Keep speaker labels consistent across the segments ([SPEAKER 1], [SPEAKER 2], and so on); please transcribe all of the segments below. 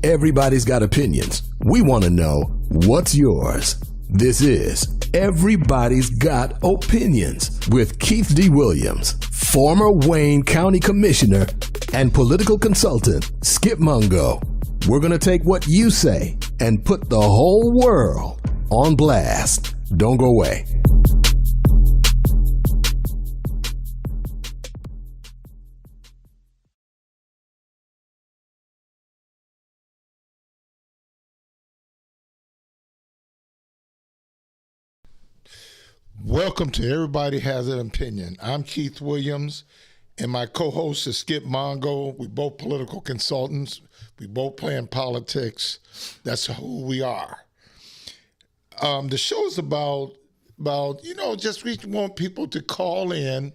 [SPEAKER 1] Everybody's got opinions. We want to know what's yours. This is Everybody's Got Opinions with Keith D. Williams, former Wayne County Commissioner and political consultant Skip Mungo. We're going to take what you say and put the whole world on blast. Don't go away.
[SPEAKER 2] Welcome to Everybody Has an Opinion. I'm Keith Williams, and my co-host is Skip Mongo. We both political consultants. We both play in politics. That's who we are. The show is about just we want people to call in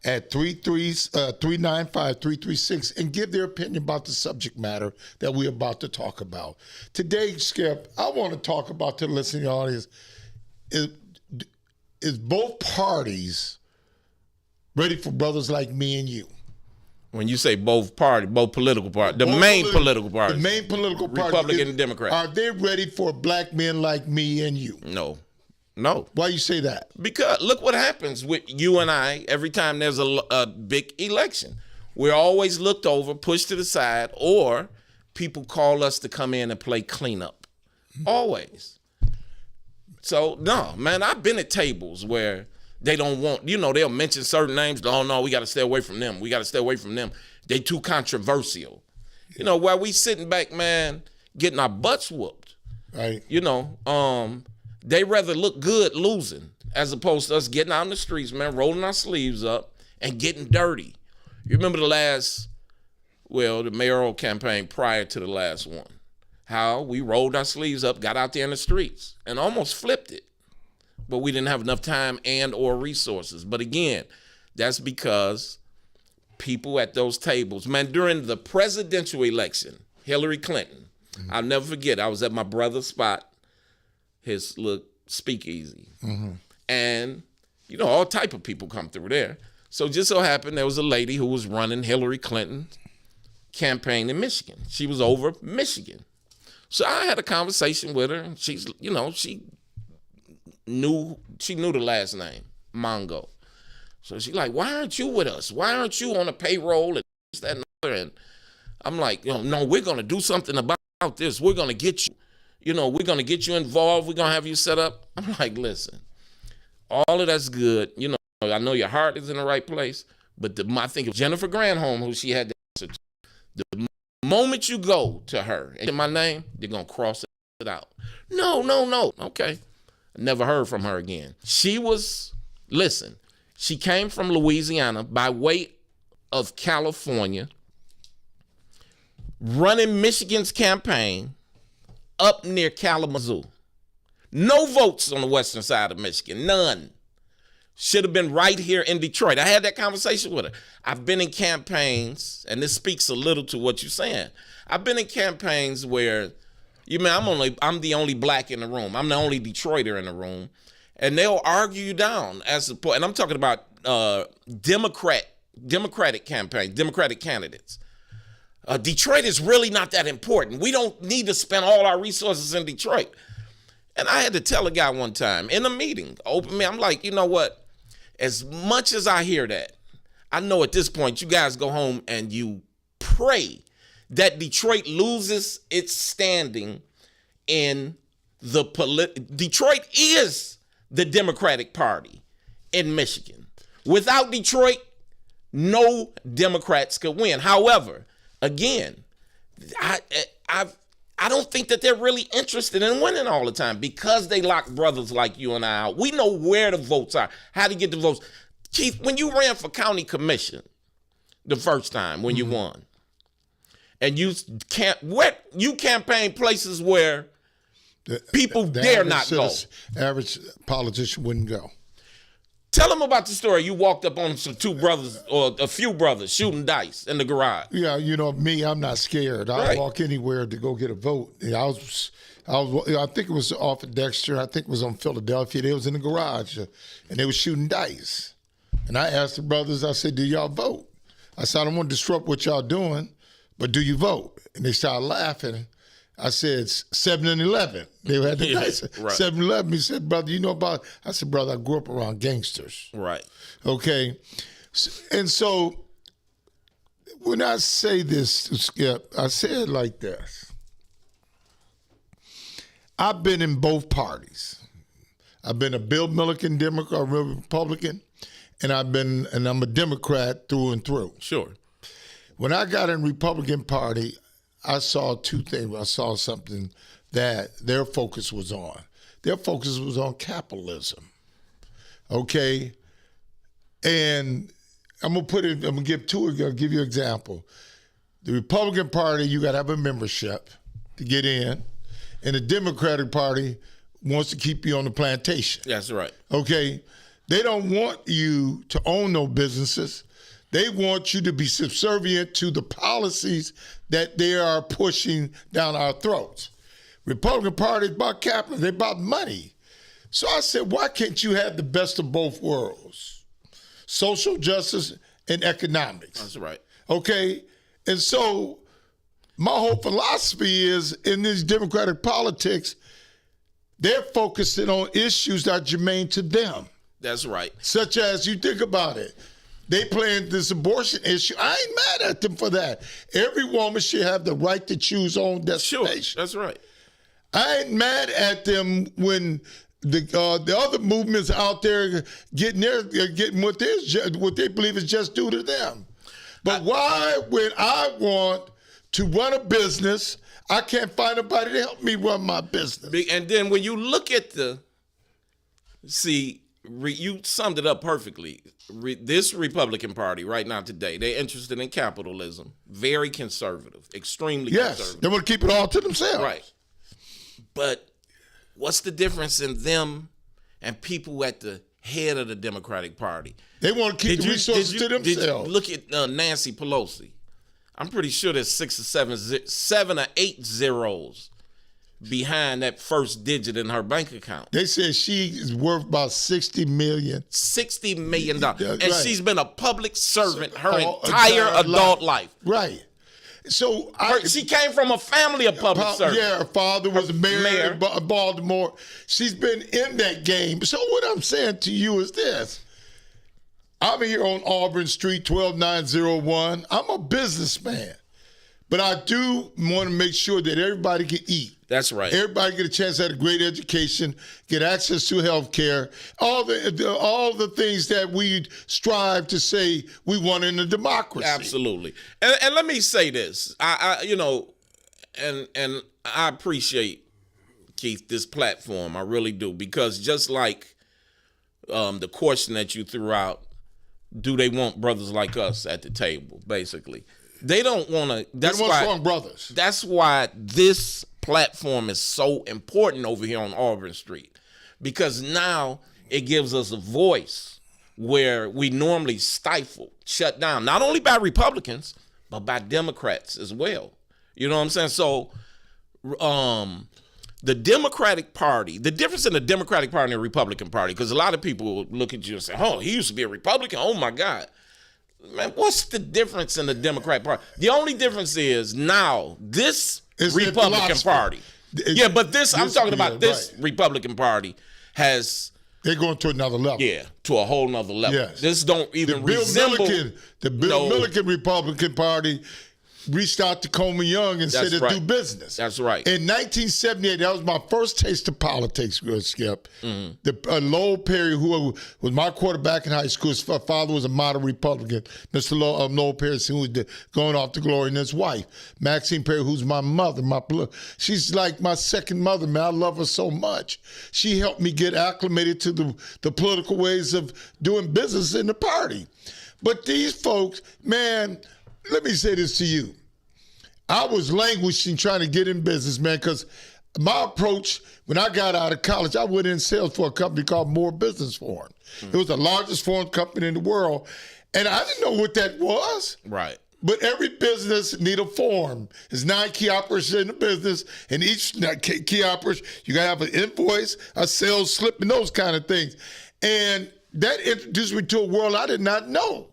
[SPEAKER 2] at 395-336 and give their opinion about the subject matter that we're about to talk about. Today, Skip, I want to talk about to the listening audience is both parties ready for brothers like me and you?
[SPEAKER 3] When you say both political parties, the main political parties, Republican and Democrat,
[SPEAKER 2] are they ready for black men like me and you?
[SPEAKER 3] No.
[SPEAKER 2] Why you say that?
[SPEAKER 3] Because look what happens with you and I every time there's a big election. We're always looked over, pushed to the side, or people call us to come in and play cleanup. Always. So, no, man, I've been at tables where they don't want, they'll mention certain names. Oh, no, we got to stay away from them. They too controversial. While we sitting back, man, getting our butts whooped.
[SPEAKER 2] Right.
[SPEAKER 3] They rather look good losing as opposed to us getting out in the streets, man, rolling our sleeves up and getting dirty. You remember the mayoral campaign prior to the last one. how we rolled our sleeves up, got out there in the streets, and almost flipped it. But we didn't have enough time and or resources. But again, that's because people at those tables, man, during the presidential election, Hillary Clinton, I'll never forget, I was at my brother's spot, his little speakeasy. And, you know, all type of people come through there. So just so happened there was a lady who was running Hillary Clinton's campaign in Michigan. She was over Michigan. So I had a conversation with her, and she's, you know, she knew the last name, Mongo. So she's like, why aren't you with us? Why aren't you on a payroll and this, that, and the other? And I'm like, no, we're going to do something about this. We're going to get you, we're going to get you involved. We're going to have you set up. I'm like, listen, all of that's good. I know your heart is in the right place, but I think of Jennifer Granholm, who she had to answer to. The moment you go to her and my name, they're going to cross it out. No. Okay. Never heard from her again. She came from Louisiana by way of California, running Michigan's campaign up near Kalamazoo. No votes on the western side of Michigan, none. Should have been right here in Detroit. I had that conversation with her. I've been in campaigns, and this speaks a little to what you're saying. I've been in campaigns where, I'm the only black in the room. I'm the only Detroiter in the room. And they'll argue you down and I'm talking about Democratic campaigns, Democratic candidates. Detroit is really not that important. We don't need to spend all our resources in Detroit. And I had to tell a guy one time in a meeting, openly, I'm like, you know what? As much as I hear that, I know at this point you guys go home and you pray that Detroit loses its standing in the Detroit is the Democratic Party in Michigan. Without Detroit, no Democrats could win. However, again, I don't think that they're really interested in winning all the time because they lock brothers like you and I out. We know where the votes are, how to get the votes. Keith, when you ran for county commission the first time when you won, and you campaign places where people dare not go.
[SPEAKER 2] Average politician wouldn't go.
[SPEAKER 3] Tell them about the story. You walked up on some two brothers or a few brothers shooting dice in the garage.
[SPEAKER 2] Yeah, me, I'm not scared. I'll walk anywhere to go get a vote. I think it was off of Dexter. I think it was on Philadelphia. They was in the garage, and they were shooting dice. And I asked the brothers, I said, do y'all vote? I said, I don't want to disrupt what y'all doing, but do you vote? And they started laughing. I said, 7-11. They had the dice. Right. 7-11. He said, brother, you know about it? I said, brother, I grew up around gangsters.
[SPEAKER 3] Right.
[SPEAKER 2] Okay. And so when I say this to Skip, I say it like this. I've been in both parties. I've been a Bill Milliken Democrat, a Republican, and I'm a Democrat through and through.
[SPEAKER 3] Sure.
[SPEAKER 2] When I got in Republican Party, I saw two things. I saw something that their focus was on. Their focus was on capitalism. Okay? And I'm gonna give you an example. The Republican Party, you gotta have a membership to get in, and the Democratic Party wants to keep you on the plantation.
[SPEAKER 3] That's right.
[SPEAKER 2] Okay? They don't want you to own no businesses. They want you to be subservient to the policies that they are pushing down our throats. Republican Party is about capitalism. They're about money. So I said, why can't you have the best of both worlds? Social justice and economics.
[SPEAKER 3] That's right.
[SPEAKER 2] Okay? And so my whole philosophy is in these Democratic politics, they're focusing on issues that are germane to them.
[SPEAKER 3] That's right.
[SPEAKER 2] Such as, you think about it, they playing this abortion issue. I ain't mad at them for that. Every woman should have the right to choose her own destination.
[SPEAKER 3] Sure, that's right.
[SPEAKER 2] I ain't mad at them when the other movements out there getting what they believe is just due to them. But why, when I want to run a business, I can't find anybody to help me run my business?
[SPEAKER 3] And then when you look at you summed it up perfectly. This Republican Party right now today, they're interested in capitalism, very conservative, extremely conservative.
[SPEAKER 2] They want to keep it all to themselves.
[SPEAKER 3] Right. But what's the difference in them and people at the head of the Democratic Party?
[SPEAKER 2] They want to keep the resources to themselves.
[SPEAKER 3] Did you look at Nancy Pelosi? I'm pretty sure there's 6 or 7 or 8 zeros behind that first digit in her bank account.
[SPEAKER 2] They said she is worth about $60 million.
[SPEAKER 3] $60 million. And
[SPEAKER 2] right.
[SPEAKER 3] she's been a public servant her entire adult life.
[SPEAKER 2] Right. So
[SPEAKER 3] she came from a family of public servants.
[SPEAKER 2] Yeah, her father was a mayor of Baltimore. She's been in that game. So what I'm saying to you is this. I'm here on Auburn Street, 12901. I'm a businessman. But I do want to make sure that everybody can eat.
[SPEAKER 3] That's right.
[SPEAKER 2] Everybody get a chance to have a great education, get access to health care, all the things that we strive to say we want in a democracy.
[SPEAKER 3] Absolutely. And let me say this. I appreciate, Keith, this platform. I really do. Because just like the question that you threw out, do they want brothers like us at the table, basically? They don't want to.
[SPEAKER 2] They want strong brothers.
[SPEAKER 3] That's why this platform is so important over here on Auburn Street, because now it gives us a voice where we normally stifle, shut down, not only by Republicans, but by Democrats as well. You know what I'm saying? So the Democratic Party, the difference in the Democratic Party and the Republican Party, because a lot of people look at you and say, oh, he used to be a Republican. Oh, my God. Man, what's the difference in the Democratic Party? The only difference is now this Republican Party. Yeah, but I'm talking about this Republican Party has...
[SPEAKER 2] They're going to another level.
[SPEAKER 3] Yeah, to a whole nother level.
[SPEAKER 2] Yes.
[SPEAKER 3] This don't even
[SPEAKER 2] the
[SPEAKER 3] resemble...
[SPEAKER 2] The Bill Milliken Republican Party reached out to Coleman Young and said to do business.
[SPEAKER 3] That's right.
[SPEAKER 2] In 1978, that was my first taste of politics, Skip. Mm-hmm. Lowell Perry, who was my quarterback in high school, his father was a moderate Republican. Mr. Lowell Perry, who was going off to glory, and his wife, Maxine Perry, who's my mother. She's like my second mother, man. I love her so much. She helped me get acclimated to the political ways of doing business in the party. But these folks, man... Let me say this to you. I was languishing trying to get in business, man, because my approach, when I got out of college, I went in sales for a company called Moore Business Forum. It was the largest foreign company in the world, and I didn't know what that was.
[SPEAKER 3] Right.
[SPEAKER 2] But every business need a form. There's 9 key operations in the business, and each key operation, you got to have an invoice, a sales slip, and those kind of things. And that introduced me to a world I did not know.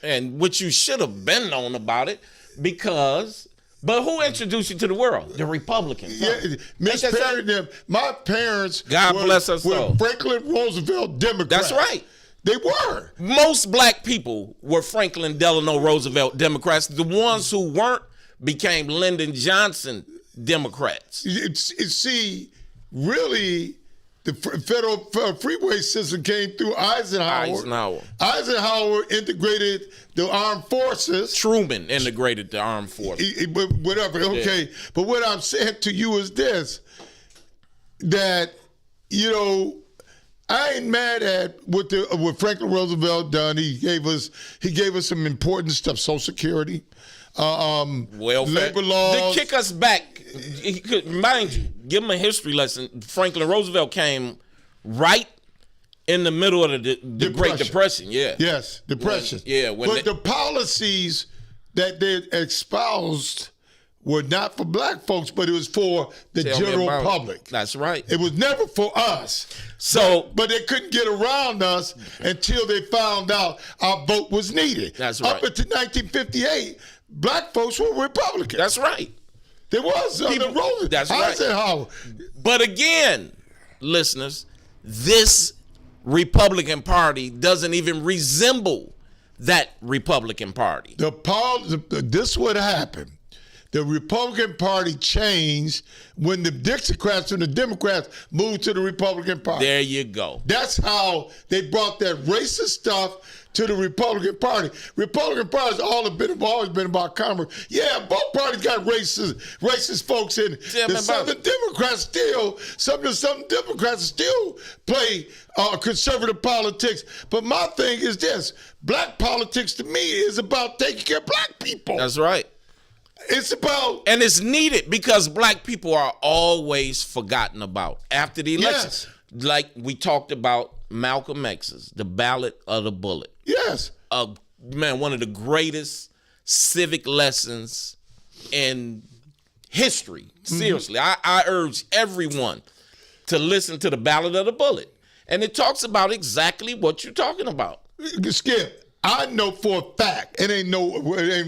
[SPEAKER 3] And what you should have been known about it, but who introduced you to the world? The Republicans.
[SPEAKER 2] Yeah, Miss Perry, them. My parents were Franklin Roosevelt Democrats.
[SPEAKER 3] That's right.
[SPEAKER 2] They were.
[SPEAKER 3] Most black people were Franklin Delano Roosevelt Democrats. The ones who weren't became Lyndon Johnson Democrats.
[SPEAKER 2] See, really... The federal freeway system came through Eisenhower. Eisenhower integrated the armed forces.
[SPEAKER 3] Truman integrated the armed forces.
[SPEAKER 2] Whatever, okay. Yeah. But what I'm saying to you is this, that, I ain't mad at what Franklin Roosevelt done. He gave us some important stuff, Social Security,
[SPEAKER 3] welfare,
[SPEAKER 2] labor laws.
[SPEAKER 3] To kick us back, mind you, give him a history lesson. Franklin Roosevelt came right in the middle of the Great Depression. Yeah.
[SPEAKER 2] Yes, Depression. But the policies that they espoused were not for black folks, but it was for the general public.
[SPEAKER 3] That's right.
[SPEAKER 2] It was never for us. But they couldn't get around us until they found out our vote was needed.
[SPEAKER 3] That's right.
[SPEAKER 2] Up until 1958, black folks were Republicans.
[SPEAKER 3] That's right.
[SPEAKER 2] There was
[SPEAKER 3] That's right.
[SPEAKER 2] Eisenhower.
[SPEAKER 3] But again, listeners, this Republican Party doesn't even resemble that Republican Party.
[SPEAKER 2] This would happen. The Republican Party changed when the Dixiecrats and the Democrats moved to the Republican Party.
[SPEAKER 3] There you go.
[SPEAKER 2] That's how they brought that racist stuff to the Republican Party. Republican Party's always been about commerce. Yeah, both parties got racist folks in it.
[SPEAKER 3] Tell me about
[SPEAKER 2] Southern
[SPEAKER 3] it.
[SPEAKER 2] Democrats still, some Democrats still play conservative politics. But my thing is this: black politics to me is about taking care of black people.
[SPEAKER 3] That's right.
[SPEAKER 2] It's about
[SPEAKER 3] And it's needed because black people are always forgotten about after the election.
[SPEAKER 2] Yes.
[SPEAKER 3] Like we talked about Malcolm X's, the ballot of the bullet.
[SPEAKER 2] yes.
[SPEAKER 3] Man, one of the greatest civic lessons in history. Seriously, I urge everyone to listen to the ballot of the bullet. And it talks about exactly what you're talking about.
[SPEAKER 2] Skip, I know for a fact, it ain't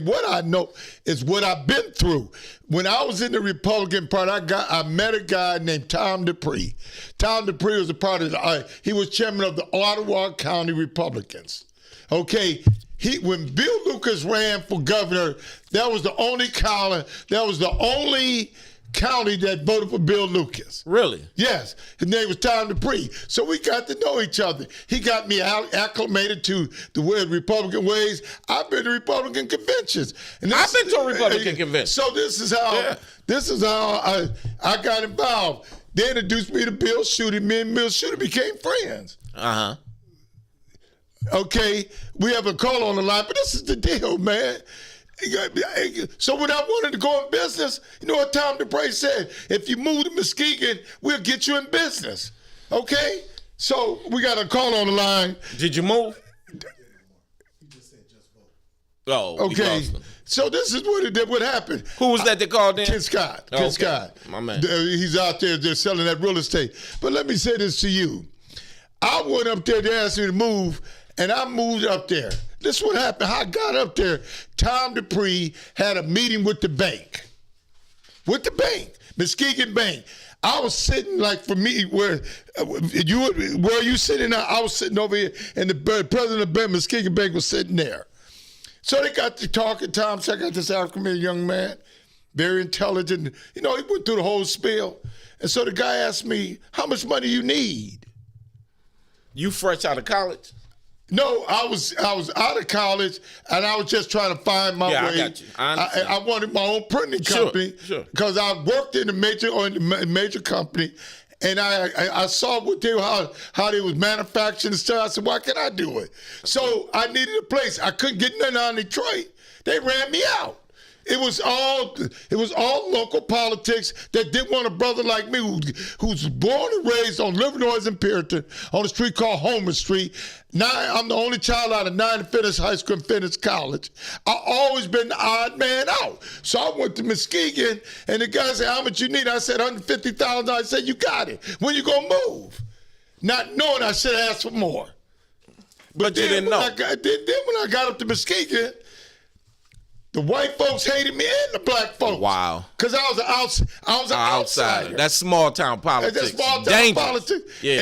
[SPEAKER 2] what I know, it's what I've been through. When I was in the Republican Party, I met a guy named Tom Dupree. Tom Dupree was a part of he was chairman of the Ottawa County Republicans. Okay, when Bill Lucas ran for governor, that was the only county that voted for Bill Lucas.
[SPEAKER 3] Really?
[SPEAKER 2] Yes, his name was Tom Dupree. So we got to know each other. He got me acclimated to the Republican ways. I've been to Republican conventions. And
[SPEAKER 3] I've been to a Republican convention.
[SPEAKER 2] So this is how I got involved. They introduced me to Bill Schuette. Me and Bill Schuette became friends.
[SPEAKER 3] Uh-huh.
[SPEAKER 2] Okay, we have a call on the line, but this is the deal, man. So when I wanted to go in business, you know what Tom Dupree said? If you move to Muskegon, we'll get you in business. Okay? So we got a call on the line.
[SPEAKER 3] Did you move? Oh, you
[SPEAKER 2] Okay.
[SPEAKER 3] lost them.
[SPEAKER 2] So this is what happened.
[SPEAKER 3] Who was that called then?
[SPEAKER 2] Ken Scott.
[SPEAKER 3] Oh,
[SPEAKER 2] Ken
[SPEAKER 3] okay.
[SPEAKER 2] Scott.
[SPEAKER 3] My man.
[SPEAKER 2] He's out there just selling that real estate. But let me say this to you. I went up there, they asked me to move, and I moved up there. This is what happened. How I got up there. Tom Dupree had a meeting with the bank. With the bank, Muskegon Bank. I was sitting where you sitting? I was sitting over here, and the president of the Muskegon Bank was sitting there. So they got to talking. Tom said, I got this African-American young man, very intelligent. You know, he went through the whole spiel. And so the guy asked me, how much money you need?
[SPEAKER 3] You fresh out of college?
[SPEAKER 2] No, I was out of college, and I was just trying to find my way.
[SPEAKER 3] I got you. I understand.
[SPEAKER 2] I wanted my own printing company because I worked in a major company, and I saw how they was manufacturing and stuff. I said, why can't I do it? So I needed a place. I couldn't get nothing out of Detroit. They ran me out. It was all local politics that didn't want a brother like me who's born and raised on Livernois and Puritan on a street called Homer Street. Now I'm the only child out of 9 to finish high school and finish college. I always been the odd man out. So I went to Muskegon, and the guy said, how much you need? I said, $150,000. I said, you got it. When you gonna move? Not knowing I should have asked for more.
[SPEAKER 3] But you didn't know.
[SPEAKER 2] Then when I got up to Muskegon, the white folks hated me and the black folks.
[SPEAKER 3] Wow.
[SPEAKER 2] Because I was an outsider.
[SPEAKER 3] That's small town politics.
[SPEAKER 2] That's small town
[SPEAKER 3] Dangerous.
[SPEAKER 2] politics.
[SPEAKER 3] Yeah.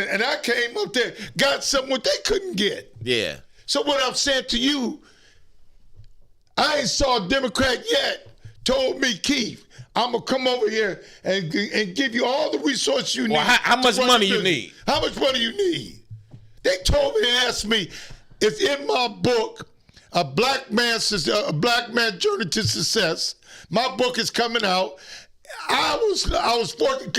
[SPEAKER 2] And I came up there, got something what they couldn't get.
[SPEAKER 3] Yeah.
[SPEAKER 2] So what I'm saying to you, I ain't saw a Democrat yet told me, Keith, I'm going to come over here and give you all the resources you need.
[SPEAKER 3] Well, how much money you need?
[SPEAKER 2] How much money you need? They told me and asked me, it's in my book, A Black Man's Journey to Success. My book is coming out. I was working.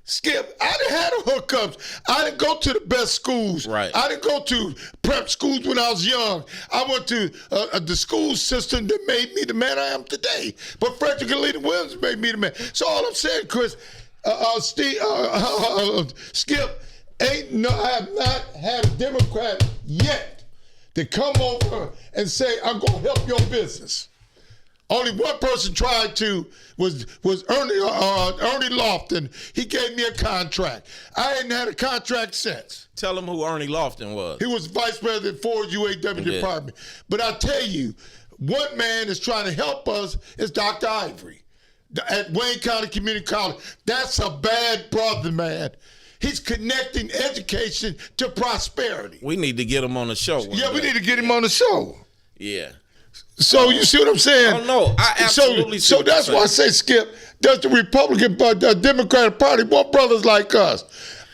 [SPEAKER 2] Skip, I didn't have the hookups. I didn't go to the best schools.
[SPEAKER 3] Right.
[SPEAKER 2] I didn't go to prep schools when I was young. I went to the school system that made me the man I am today. But Frederick and Lena Williams made me the man. So all I'm saying, Chris, Skip, I have not had a Democrat yet to come over and say, I'm going to help your business. Only one person tried to, was Ernie Lofton. He gave me a contract. I ain't had a contract since.
[SPEAKER 3] Tell them who Ernie Lofton was.
[SPEAKER 2] He was vice president for UAW department. But I tell you, one man is trying to help us is Dr. Ivory at Wayne County Community College. That's a bad brother, man. He's connecting education to prosperity.
[SPEAKER 3] We need to get him on the show.
[SPEAKER 2] We need to get him on the show.
[SPEAKER 3] Yeah.
[SPEAKER 2] So you see what I'm saying?
[SPEAKER 3] Oh, no, I absolutely see
[SPEAKER 2] So
[SPEAKER 3] what you're
[SPEAKER 2] that's why I say, Skip, does the Republican, the Democratic Party want brothers like us?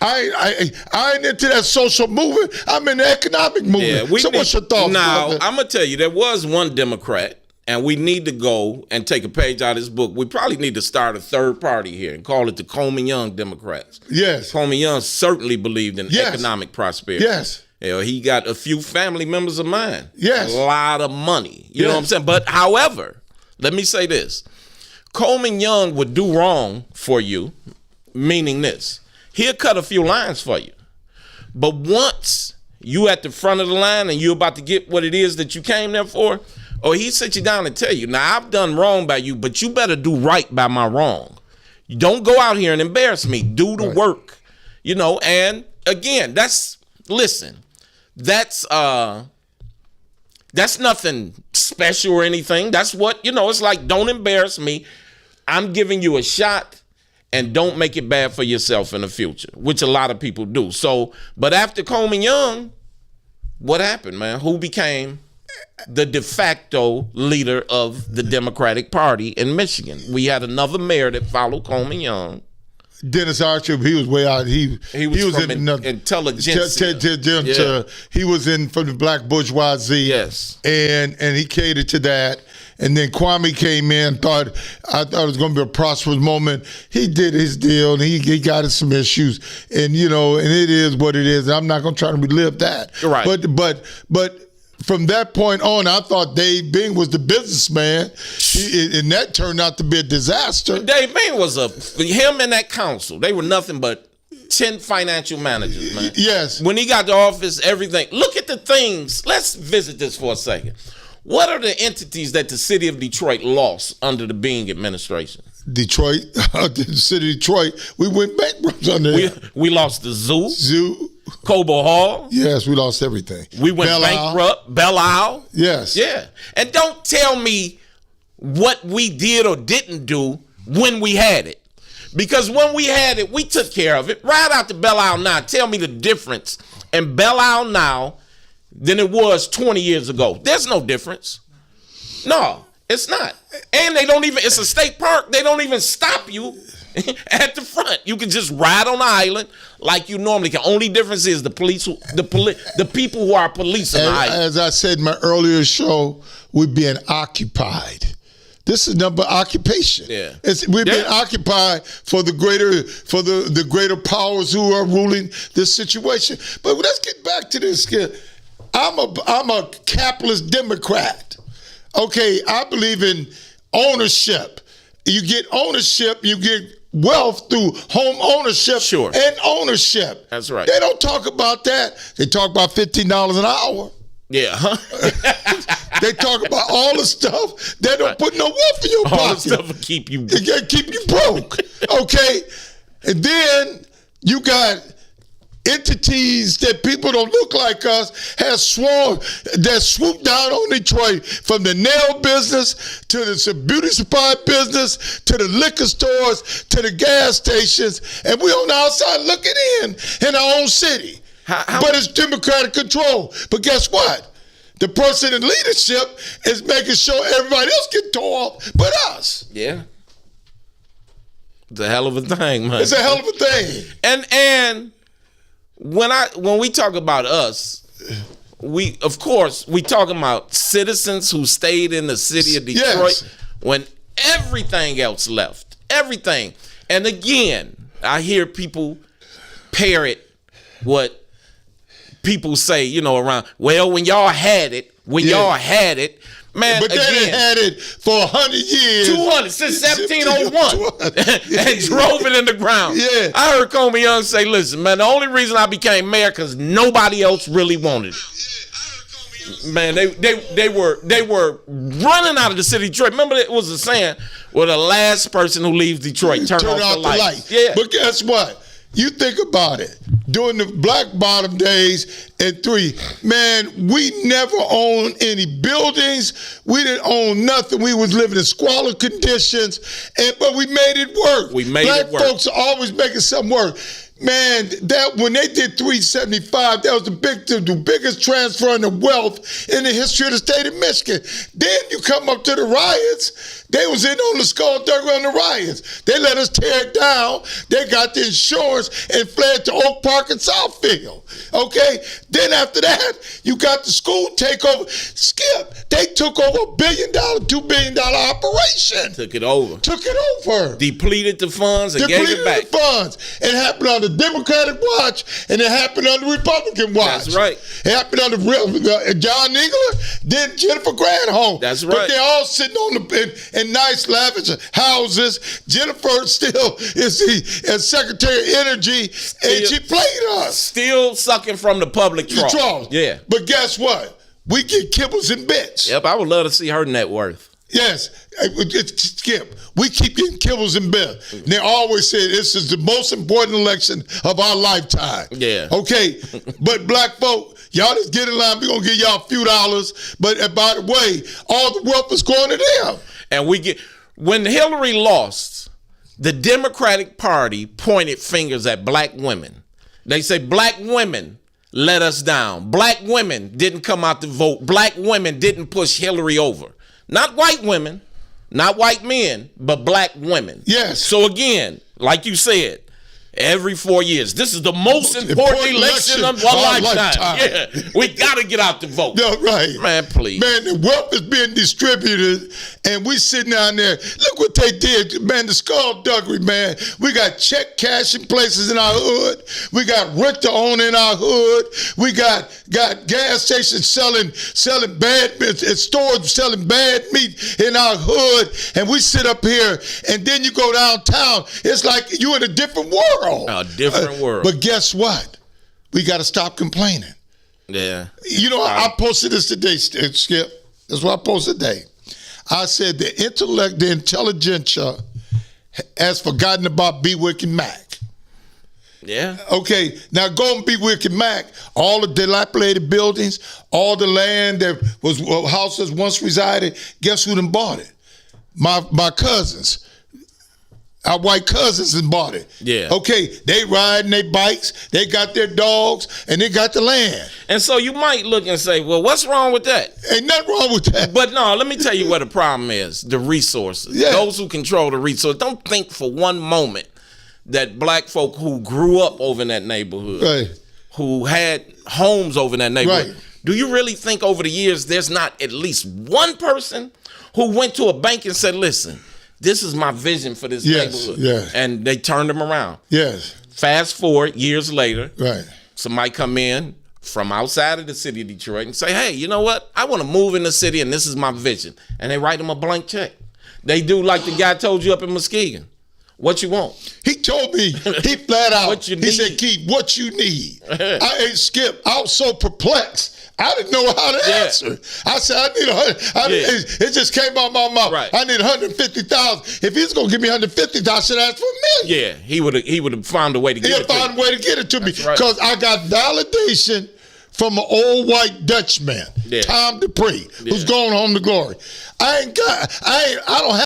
[SPEAKER 2] I ain't into that social movement. I'm in the economic movement.
[SPEAKER 3] Yeah,
[SPEAKER 2] so what's your thoughts?
[SPEAKER 3] Now,
[SPEAKER 2] brother?
[SPEAKER 3] I'm going to tell you, there was one Democrat, and we need to go and take a page out of his book. We probably need to start a third party here and call it the Coleman Young Democrats.
[SPEAKER 2] Yes.
[SPEAKER 3] Coleman Young certainly believed in
[SPEAKER 2] Yes.
[SPEAKER 3] economic prosperity.
[SPEAKER 2] Yes.
[SPEAKER 3] You know, he got a few family members of mine.
[SPEAKER 2] Yes.
[SPEAKER 3] A lot of money. You know what I'm
[SPEAKER 2] Yes.
[SPEAKER 3] saying? But however, let me say this. Coleman Young would do wrong for you, meaning this. He'll cut a few lines for you. But once you at the front of the line and you're about to get what it is that you came there for, or he sit you down and tell you, now I've done wrong by you, but you better do right by my wrong. You don't go out here and embarrass me. Do the work. You know, and again, that's nothing special or anything. That's what, you know, it's like, don't embarrass me. I'm giving you a shot, and don't make it bad for yourself in the future, which a lot of people do. So, but after Coleman Young, what happened, man? Who became the de facto leader of the Democratic Party in Michigan? We had another mayor that followed Coleman Young.
[SPEAKER 2] Dennis Archer, he was way out. He was
[SPEAKER 3] from
[SPEAKER 2] in
[SPEAKER 3] intelligentsia.
[SPEAKER 2] He was in from the black bourgeoisie.
[SPEAKER 3] Yes,
[SPEAKER 2] and he catered to that. And then Kwame came in. I thought it was going to be a prosperous moment. He did his deal, and he got some issues. And you know, and it is what it is. I'm not going to try to relive that.
[SPEAKER 3] Right.
[SPEAKER 2] But from that point on, I thought Dave Bing was the businessman, and that turned out to be a disaster.
[SPEAKER 3] Dave Bing was him and that council. They were nothing but 10 financial managers, man.
[SPEAKER 2] Yes.
[SPEAKER 3] When he got to office, everything. Look at the things. Let's visit this for a second. What are the entities that the city of Detroit lost under the Bing administration?
[SPEAKER 2] Detroit, the city of Detroit, we went bankrupt under that.
[SPEAKER 3] We lost the zoo.
[SPEAKER 2] Zoo.
[SPEAKER 3] Cobo Hall.
[SPEAKER 2] Yes, we lost everything.
[SPEAKER 3] We went bankrupt. Belle Isle.
[SPEAKER 2] Yes.
[SPEAKER 3] Yeah. And don't tell me what we did or didn't do when we had it. Because when we had it, we took care of it. Right out to Belle Isle now. Tell me the difference in Belle Isle now than it was 20 years ago. There's no difference. No, it's not. And they don't even, it's a state park. They don't even stop you at the front. You can just ride on the island like you normally can. Only difference is the people who are policing the island.
[SPEAKER 2] As I said in my earlier show, we're being occupied. This is number occupation.
[SPEAKER 3] Yeah.
[SPEAKER 2] We're being occupied for the greater powers who are ruling this situation. But let's get back to this. I'm a capitalist Democrat. Okay, I believe in ownership. You get ownership, you get wealth through home ownership and ownership.
[SPEAKER 3] That's right.
[SPEAKER 2] They don't talk about that. They talk about $15 an hour.
[SPEAKER 3] Yeah.
[SPEAKER 2] They talk about all the stuff that don't put no wealth in your pocket.
[SPEAKER 3] All the stuff will keep you
[SPEAKER 2] broke. Okay? And then you got entities that people don't look like us that swooped down on Detroit, from the nail business to the beauty supply business to the liquor stores to the gas stations, and we on the outside looking in our own city. But it's Democratic control. But guess what? The person in leadership is making sure everybody else get tore up but us.
[SPEAKER 3] Yeah. It's a hell of a thing, man.
[SPEAKER 2] It's a hell of a thing.
[SPEAKER 3] And when we talk about us, we talking about citizens who stayed in the city of Detroit when everything else left. Everything. And again, I hear people parrot what people say, around, well, when y'all had it, man,
[SPEAKER 2] but they done had it for 100 years.
[SPEAKER 3] 200, since 1701. And drove it in the ground.
[SPEAKER 2] Yeah.
[SPEAKER 3] I heard Coleman Young say, listen, man, the only reason I became mayor because nobody else really wanted it. Man, they were running out of the city of Detroit. Remember, it was a saying, well, the last person who leaves Detroit, turn off the light.
[SPEAKER 2] Yeah. But guess what? You think about it. During the Black Bottom days and 3, man, we never owned any buildings. We didn't own nothing. We was living in squalid conditions, but we made it work.
[SPEAKER 3] We made it work.
[SPEAKER 2] Black folks are always making something work. Man, that when they did 375, that was the biggest transfer in wealth in the history of the state of Michigan. Then you come up to the riots. They was in on the skullduggery on the riots. They let us tear it down. They got the insurance and fled to Oak Park and Southfield. Okay? Then after that, you got the school takeover. Skip, they took over $1 billion, $2 billion operation.
[SPEAKER 3] Took it over.
[SPEAKER 2] Depleted
[SPEAKER 3] the funds and gave it back.
[SPEAKER 2] The funds. It happened on the Democratic watch, and it happened on the Republican watch.
[SPEAKER 3] That's right.
[SPEAKER 2] It happened on the John Engler, then Jennifer Granholm.
[SPEAKER 3] That's right.
[SPEAKER 2] But they're all sitting on in nice, lavish houses. Jennifer still is as Secretary of Energy, and she played us.
[SPEAKER 3] Still sucking from the public trough. Yeah.
[SPEAKER 2] But guess what? We get kibbles and bits.
[SPEAKER 3] Yep, I would love to see her net worth.
[SPEAKER 2] Yes, Skip. We keep getting kibbles and bits. And they always say this is the most important election of our lifetime.
[SPEAKER 3] Yeah.
[SPEAKER 2] Okay, but black folk, y'all just get in line. We're going to give y'all a few dollars. But by the way, all the wealth is going to them.
[SPEAKER 3] And when Hillary lost, the Democratic Party pointed fingers at black women. They say black women let us down. Black women didn't come out to vote. Black women didn't push Hillary over. Not white women, not white men, but black women.
[SPEAKER 2] Yes.
[SPEAKER 3] So again, like you said, every 4 years, this is the most important election of our lifetime. Yeah, we got to get out to vote.
[SPEAKER 2] No, right.
[SPEAKER 3] Man, please.
[SPEAKER 2] Man, the wealth is being distributed, and we sitting down there. Look what they did. Man, the skullduggery, man. We got check cashing places in our hood. We got rent-to-own in our hood. We got gas stations selling bad meat, and stores selling bad meat in our hood, and we sit up here, and then you go downtown. It's like you in a different world.
[SPEAKER 3] A different world.
[SPEAKER 2] But guess what? We got to stop complaining.
[SPEAKER 3] Yeah.
[SPEAKER 2] You know, I posted this today, Skip. That's what I posted today. I said the intelligentsia has forgotten about Bewick and Mac.
[SPEAKER 3] Yeah.
[SPEAKER 2] Okay, now go and Bewick and Mac. All the dilapidated buildings, all the land that was houses once resided. Guess who done bought it? My cousins. Our white cousins and bought it.
[SPEAKER 3] Yeah.
[SPEAKER 2] Okay, they riding their bikes, they got their dogs, and they got the land.
[SPEAKER 3] And so you might look and say, well, what's wrong with that?
[SPEAKER 2] Ain't nothing wrong with that.
[SPEAKER 3] But no, let me tell you what the problem is. The resources.
[SPEAKER 2] Yeah.
[SPEAKER 3] Those who control the resources. Don't think for one moment that black folk who grew up over in that neighborhood,
[SPEAKER 2] Right.
[SPEAKER 3] who had homes over in that neighborhood,
[SPEAKER 2] Right.
[SPEAKER 3] do you really think over the years there's not at least one person who went to a bank and said, listen, this is my vision for this neighborhood.
[SPEAKER 2] Yes.
[SPEAKER 3] And they turned them around.
[SPEAKER 2] Yes.
[SPEAKER 3] Fast forward years later,
[SPEAKER 2] Right.
[SPEAKER 3] somebody come in from outside of the city of Detroit and say, hey, you know what? I want to move in the city and this is my vision. And they write them a blank check. They do like the guy told you up in Muskegon. What you want?
[SPEAKER 2] He told me, he flat out,
[SPEAKER 3] What you
[SPEAKER 2] he
[SPEAKER 3] need.
[SPEAKER 2] said, Keith, what you need? Skip, I was so perplexed. I didn't know how to answer. I said, I need it just came out my mouth.
[SPEAKER 3] Right.
[SPEAKER 2] I need 150,000. If he's gonna give me 150,000, I should ask for $1 million.
[SPEAKER 3] Yeah, he would have found a way to get it
[SPEAKER 2] He'll find a way to get it to me.
[SPEAKER 3] That's right.
[SPEAKER 2] Because I got validation from an old white Dutchman,
[SPEAKER 3] Yeah.
[SPEAKER 2] Tom Dupree, who's
[SPEAKER 3] Yeah.
[SPEAKER 2] going home to glory. I don't have